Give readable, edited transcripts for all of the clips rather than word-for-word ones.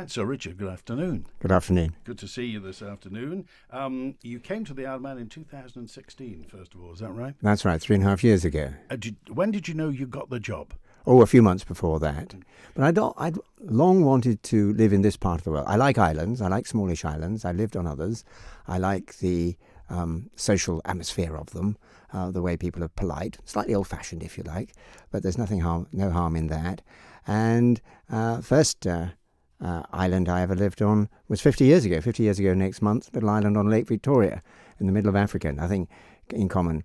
And so, Richard, good afternoon. Good afternoon. Good to see you this afternoon. You came to the Isle of Man in 2016, first of all, is that right? That's right, 3.5 years ago. When did you know you got the job? Oh, a few months before that. But I'd long wanted to live in this part of the world. I like islands. I like smallish islands. I lived on others. I like the social atmosphere of them, the way people are polite, slightly old-fashioned, if you like, but there's no harm in that. And first island I ever lived on was 50 years ago. 50 years ago next month, little island on Lake Victoria in the middle of Africa. Nothing in common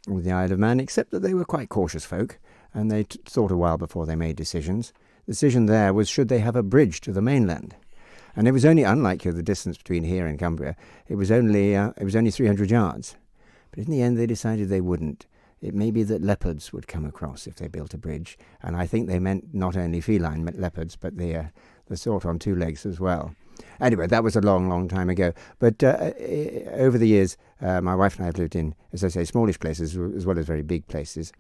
with the Isle of Man, except that they were quite cautious folk, and they thought a while before they made decisions. The decision there was, should they have a bridge to the mainland? And it was only, unlike the distance between here and Cumbria, it was only 300 yards. But in the end, they decided they wouldn't. It may be that leopards would come across if they built a bridge, and I think they meant not only feline leopards, but the sort on two legs as well. Anyway, that was a long, long time ago. But over the years, my wife and I have lived in, as I say, smallish places as well as very big places.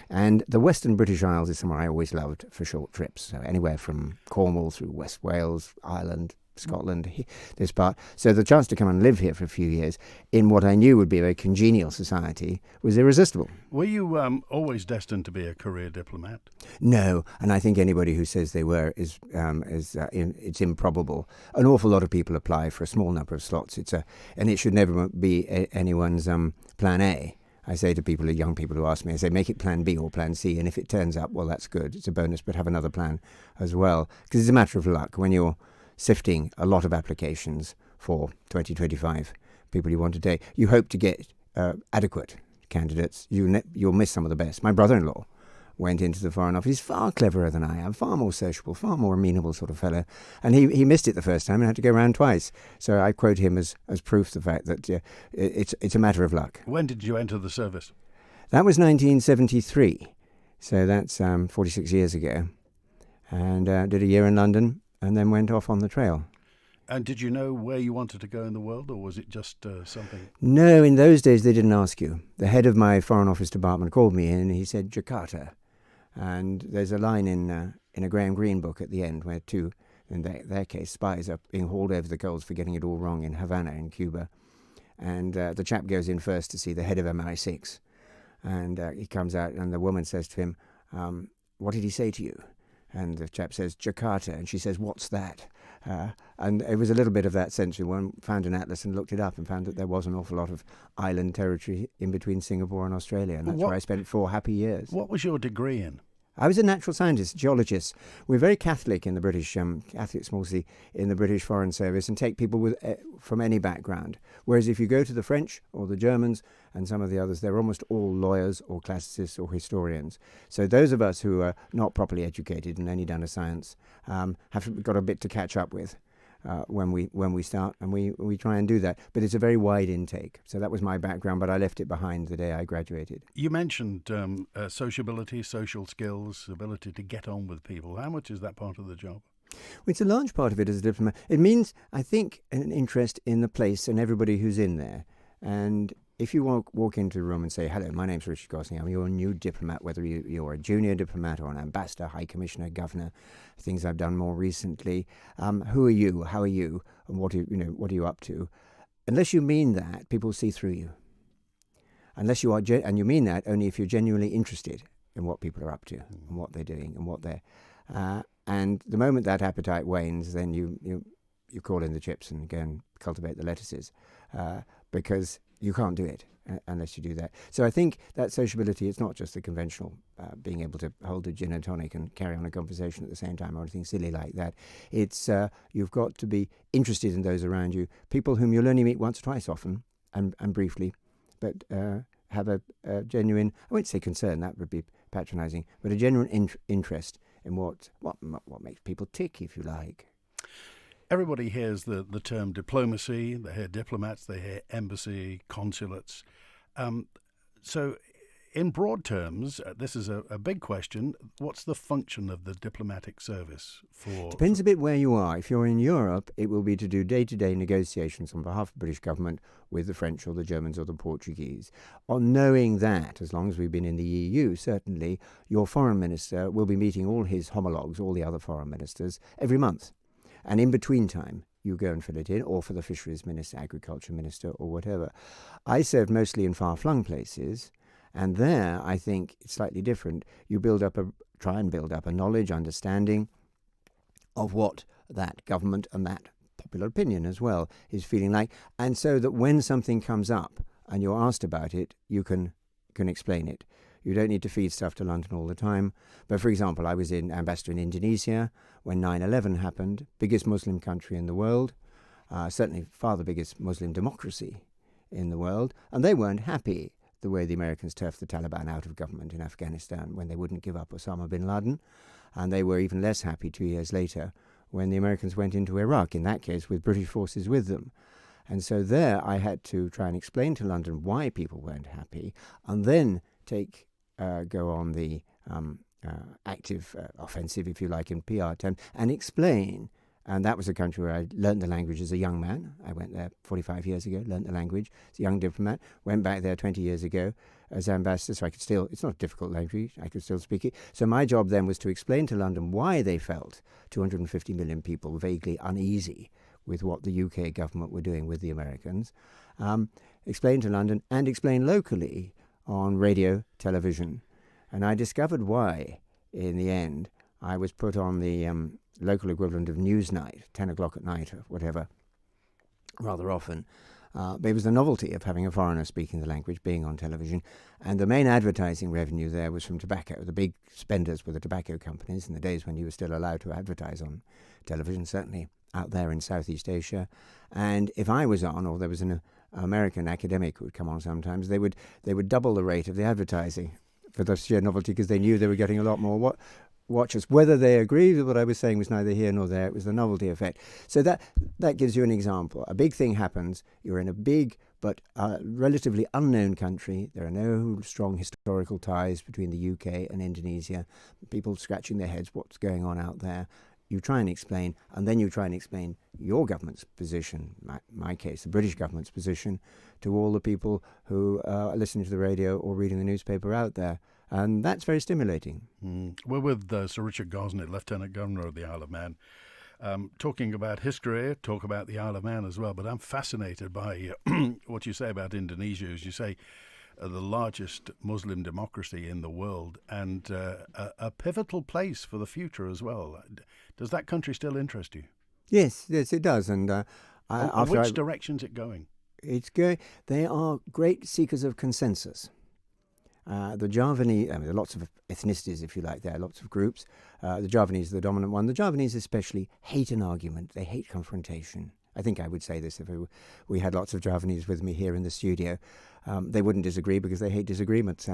And the Western British Isles is somewhere I always loved for short trips. So anywhere from Cornwall through West Wales, Ireland, Scotland, this part. So the chance to come and live here for a few years in what I knew would be a very congenial society was irresistible. Were you always destined to be a career diplomat? No, and I think anybody who says they were it's improbable. An awful lot of people apply for a small number of slots. And it should never be anyone's plan A. I say to people, young people who ask me, I say, make it plan B or plan C, and if it turns up, well, that's good. It's a bonus, but have another plan as well. Because it's a matter of luck. When you're sifting a lot of applications for 2025 people you want to take, you hope to get adequate candidates. You'll miss some of the best. My brother-in-law went into the Foreign Office. He's far cleverer than I am, far more sociable, far more amenable sort of fellow. And he missed it the first time and had to go round twice. So I quote him as proof the fact that it's a matter of luck. When did you enter the service? That was 1973. So that's 46 years ago. And did a year in London and then went off on the trail. And did you know where you wanted to go in the world, or was it just something? No, in those days they didn't ask you. The head of my Foreign Office department called me in and he said, Jakarta. And there's a line in a Graham Greene book at the end where two, in their case, spies are being hauled over the coals for getting it all wrong in Havana in Cuba. And the chap goes in first to see the head of MI6. And he comes out and the woman says to him, what did he say to you? And the chap says, Jakarta. And she says, what's that? And it was a little bit of that sense. One found an atlas and looked it up and found that there was an awful lot of island territory in between Singapore and Australia. And that's where I spent 4 happy years. What was your degree in? I was a natural scientist, geologist. We're very Catholic in the British, Catholic small c, in the British Foreign Service and take people from any background. Whereas if you go to the French or the Germans and some of the others, they're almost all lawyers or classicists or historians. So those of us who are not properly educated and only done a science have got a bit to catch up with. When we start, and we try and do that. But it's a very wide intake. So that was my background, but I left it behind the day I graduated. You mentioned sociability, social skills, ability to get on with people. How much is that part of the job? Well, it's a large part of it as a diplomat. It means, I think, an interest in the place and everybody who's in there. And if you walk into a room and say, hello, my name's Richard Gozney, I'm your new diplomat, whether you're a junior diplomat or an ambassador, high commissioner, governor, things I've done more recently, who are you, how are you, and what are you up to? Unless you mean that, people see through you. Unless you are, and you mean that only if you're genuinely interested in what people are up to and what they're doing and what they're, and the moment that appetite wanes, then you call in the chips and go and cultivate the lettuces, because you can't do it unless you do that. So I think that sociability, it's not just the conventional being able to hold a gin and tonic and carry on a conversation at the same time or anything silly like that. It's you've got to be interested in those around you, people whom you'll only meet once or twice often and briefly, but have a genuine, I won't say concern, that would be patronizing, but a genuine interest in what makes people tick, if you like. Everybody hears the term diplomacy, they hear diplomats, they hear embassy, consulates. So in broad terms, this is a big question. What's the function of the diplomatic service for? Depends a bit where you are. If you're in Europe, it will be to do day-to-day negotiations on behalf of the British government with the French or the Germans or the Portuguese. On knowing that, as long as we've been in the EU, certainly your foreign minister will be meeting all his homologues, all the other foreign ministers, every month. And in between time, you go and fill it in, or for the fisheries minister, agriculture minister, or whatever. I served mostly in far-flung places, and there I think it's slightly different. You try and build up a knowledge, understanding of what that government and that popular opinion as well is feeling like, and so that when something comes up and you're asked about it, you can explain it. You don't need to feed stuff to London all the time. But for example, I was ambassador in Indonesia when 9/11 happened, biggest Muslim country in the world, certainly far the biggest Muslim democracy in the world, and they weren't happy the way the Americans turfed the Taliban out of government in Afghanistan when they wouldn't give up Osama bin Laden, and they were even less happy 2 years later when the Americans went into Iraq, in that case with British forces with them. And so there I had to try and explain to London why people weren't happy, and then go on the active offensive, if you like, in PR terms, and explain. And that was a country where I learned the language as a young man. I went there 45 years ago, learned the language as a young diplomat, went back there 20 years ago as ambassador, so I could still, it's not a difficult language, I could still speak it. So my job then was to explain to London why they felt 250 million people vaguely uneasy with what the UK government were doing with the Americans, explain to London and explain locally on radio, television. And I discovered why, in the end, I was put on the local equivalent of Newsnight, 10 o'clock at night or whatever, rather often. But it was the novelty of having a foreigner speaking the language, being on television. And the main advertising revenue there was from tobacco. The big spenders were the tobacco companies in the days when you were still allowed to advertise on television, certainly out there in Southeast Asia. And if I was on, or there was an American academic who would come on sometimes, they would double the rate of the advertising for the sheer novelty, because they knew they were getting a lot more watchers. Whether they agreed with what I was saying was neither here nor there. It was the novelty effect. So that gives you an example. A big thing happens. You're in a big but relatively unknown country. There are no strong historical ties between the UK and Indonesia. People scratching their heads, what's going on out there? You try and explain, and then you try and explain your government's position, my case, the British government's position, to all the people who are listening to the radio or reading the newspaper out there. And that's very stimulating. We're with Sir Richard Gozney, Lieutenant Governor of the Isle of Man, talking about history, talk about the Isle of Man as well. But I'm fascinated by what you say about Indonesia. As you say, the largest Muslim democracy in the world, and a pivotal place for the future as well. Does that country still interest you? Yes, it does. And which direction's it going? It's going. They are great seekers of consensus. The Javanese, there are lots of ethnicities, if you like, there are lots of groups. The Javanese are the dominant one. The Javanese especially hate an argument. They hate confrontation. I think I would say this if we had lots of Javanese with me here in the studio. They wouldn't disagree because they hate disagreements.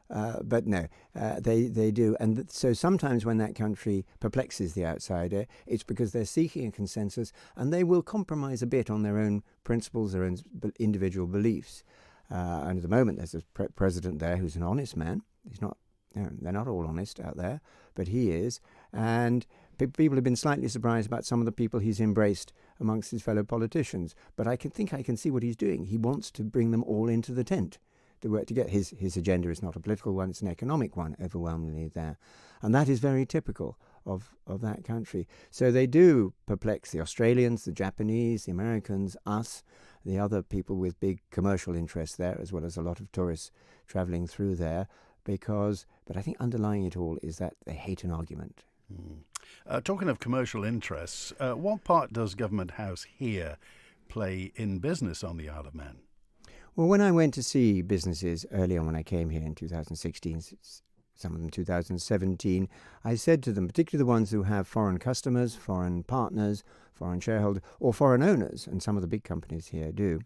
But no, they do. And so sometimes when that country perplexes the outsider, it's because they're seeking a consensus, and they will compromise a bit on their own principles, their own individual beliefs. And at the moment, there's a president there who's an honest man. He's not. They're not all honest out there, but he is. And people have been slightly surprised about some of the people he's embraced amongst his fellow politicians. But I can see what he's doing. He wants to bring them all into the tent to work together. His agenda is not a political one; it's an economic one, overwhelmingly there, and that is very typical of that country. So they do perplex the Australians, the Japanese, the Americans, us, the other people with big commercial interests there, as well as a lot of tourists travelling through there. But I think underlying it all is that they hate an argument. Talking of commercial interests, what part does Government House here play in business on the Isle of Man? Well, when I went to see businesses earlier when I came here in 2016, some of them 2017, I said to them, particularly the ones who have foreign customers, foreign partners, foreign shareholders, or foreign owners, and some of the big companies here do,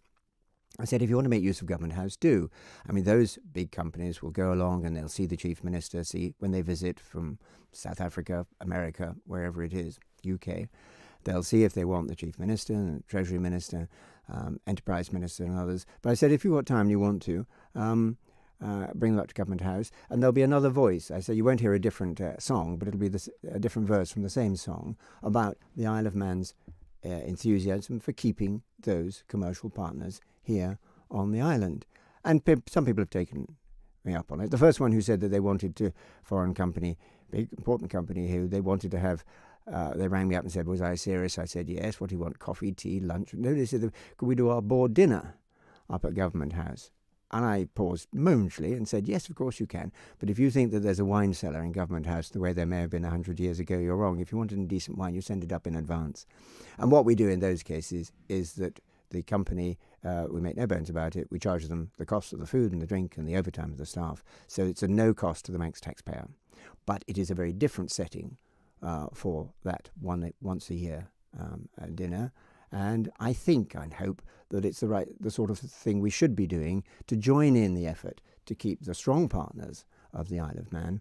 I said, if you want to make use of Government House, do. I mean, those big companies will go along and they'll see the Chief Minister, see when they visit from South Africa, America, wherever it is, UK. They'll see if they want the Chief Minister, the Treasury Minister, Enterprise Minister and others. But I said, if you've got time and you want to, bring them up to Government House, and there'll be another voice. I said, you won't hear a different song, but it'll be a different verse from the same song about the Isle of Man's enthusiasm for keeping those commercial partners here on the island. And some people have taken me up on it. The first one who said that they wanted to, foreign company, big important company who they wanted to have they rang me up and said, was I serious? I said, yes. What do you want? Coffee, tea, lunch? No, they said, could we do our board dinner up at Government House? And I paused momently and said, yes, of course you can. But if you think that there's a wine cellar in Government House the way there may have been 100 years ago, you're wrong. If you wanted a decent wine, you send it up in advance. And what we do in those cases is that the company, we make no bones about it, we charge them the cost of the food and the drink and the overtime of the staff. So it's a no cost to the Manx taxpayer. But it is a very different setting for that once a year dinner. And I think and hope that it's the sort of thing we should be doing to join in the effort to keep the strong partners of the Isle of Man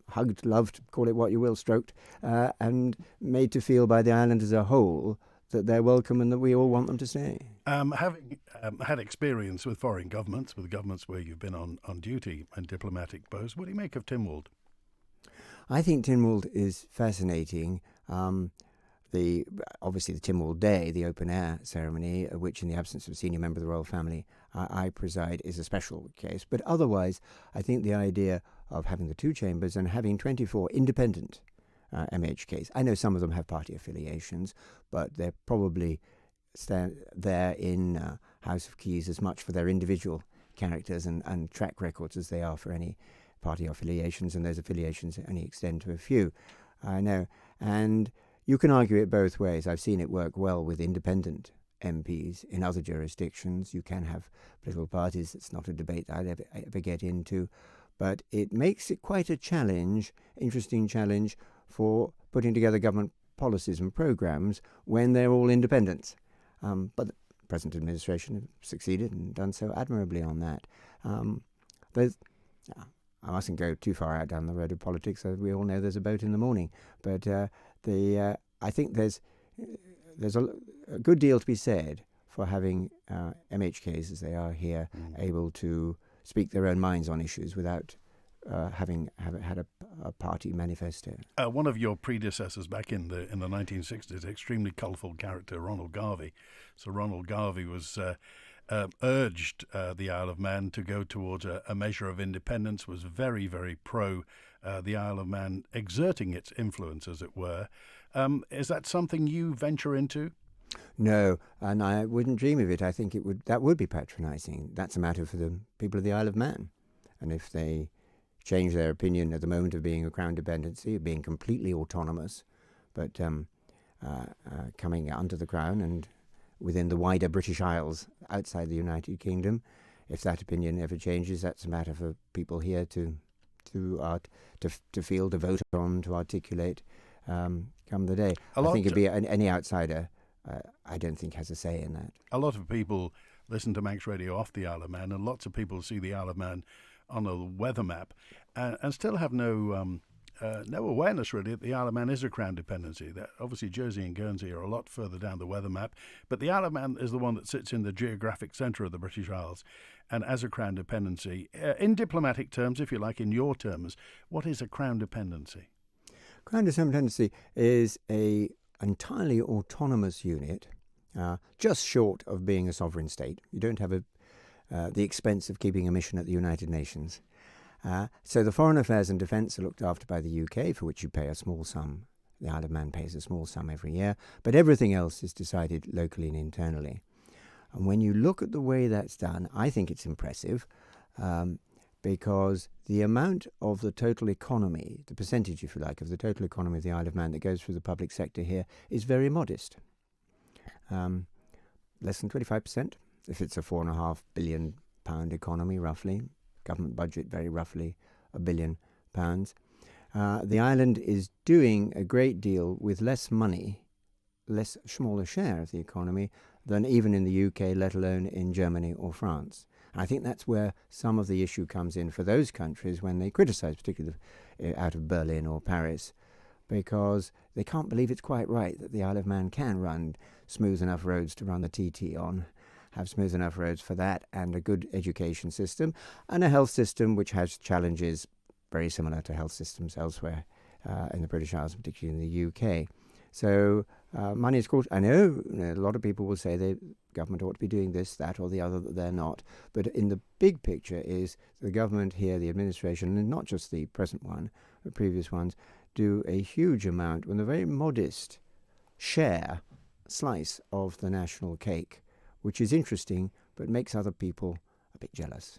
hugged, loved, call it what you will, stroked, and made to feel by the island as a whole that they're welcome and that we all want them to stay. Having had experience with foreign governments, with governments where you've been on duty and diplomatic posts, what do you make of Tynwald? I think Tynwald is fascinating. Obviously the Tynwald Day, the open air ceremony, which in the absence of a senior member of the royal family I preside, is a special case. But otherwise, I think the idea of having the two chambers and having 24 independent MHKs, I know some of them have party affiliations, but they're probably there in House of Keys as much for their individual characters and track records as they are for any party affiliations, and those affiliations only extend to a few, I know. And you can argue it both ways. I've seen it work well with independent MPs in other jurisdictions. You can have political parties. It's not a debate I'd ever get into. But it makes it quite a challenge, interesting challenge, for putting together government policies and programs when they're all independent. But the present administration have succeeded and done so admirably on that. I mustn't go too far out down the road of politics. We all know there's a boat in the morning. But I think there's a good deal to be said for having MHKs, as they are here, able to speak their own minds on issues without having had a party manifesto. One of your predecessors back in the 1960s, extremely colourful character, Ronald Garvey. So Ronald Garvey was urged the Isle of Man to go towards a measure of independence, was very, very pro the Isle of Man exerting its influence, as it were. Is that something you venture into? No, and I wouldn't dream of it. I think that would be patronising. That's a matter for the people of the Isle of Man. And if they change their opinion at the moment of being a Crown dependency, of being completely autonomous, but coming under the Crown and within the wider British Isles outside the United Kingdom, if that opinion ever changes, that's a matter for people here to feel, to vote on, to articulate come the day. I think it'd be any outsider, I don't think has a say in that. A lot of people listen to Manx Radio off the Isle of Man, and lots of people see the Isle of Man on a weather map and still have no awareness really that the Isle of Man is a Crown dependency. That obviously Jersey and Guernsey are a lot further down the weather map, but the Isle of Man is the one that sits in the geographic centre of the British Isles, and as a Crown dependency, in diplomatic terms, if you like, in your terms, what is a Crown dependency? Crown dependency is an entirely autonomous unit, just short of being a sovereign state. You don't have the expense of keeping a mission at the United Nations. So the foreign affairs and defence are looked after by the UK, for which you pay a small sum. The Isle of Man pays a small sum every year, but everything else is decided locally and internally. And when you look at the way that's done, I think it's impressive, because the amount of the total economy, the percentage, if you like, of the total economy of the Isle of Man that goes through the public sector here is very modest. Less than 25%, if it's a £4.5 billion economy, roughly. Government budget, very roughly £1 billion. The island is doing a great deal with less money, smaller share of the economy than even in the UK, let alone in Germany or France. And I think that's where some of the issue comes in for those countries when they criticise, particularly out of Berlin or Paris, because they can't believe it's quite right that the Isle of Man can run smooth enough roads to run the TT on, have smooth enough roads for that, and a good education system, and a health system which has challenges very similar to health systems elsewhere in the British Isles, particularly in the UK. So money is called. I know a lot of people will say the government ought to be doing this, that, or the other, that they're not. But in the big picture is the government here, the administration, and not just the present one, but previous ones, do a huge amount with a very modest slice of the national cake, which is interesting but makes other people a bit jealous.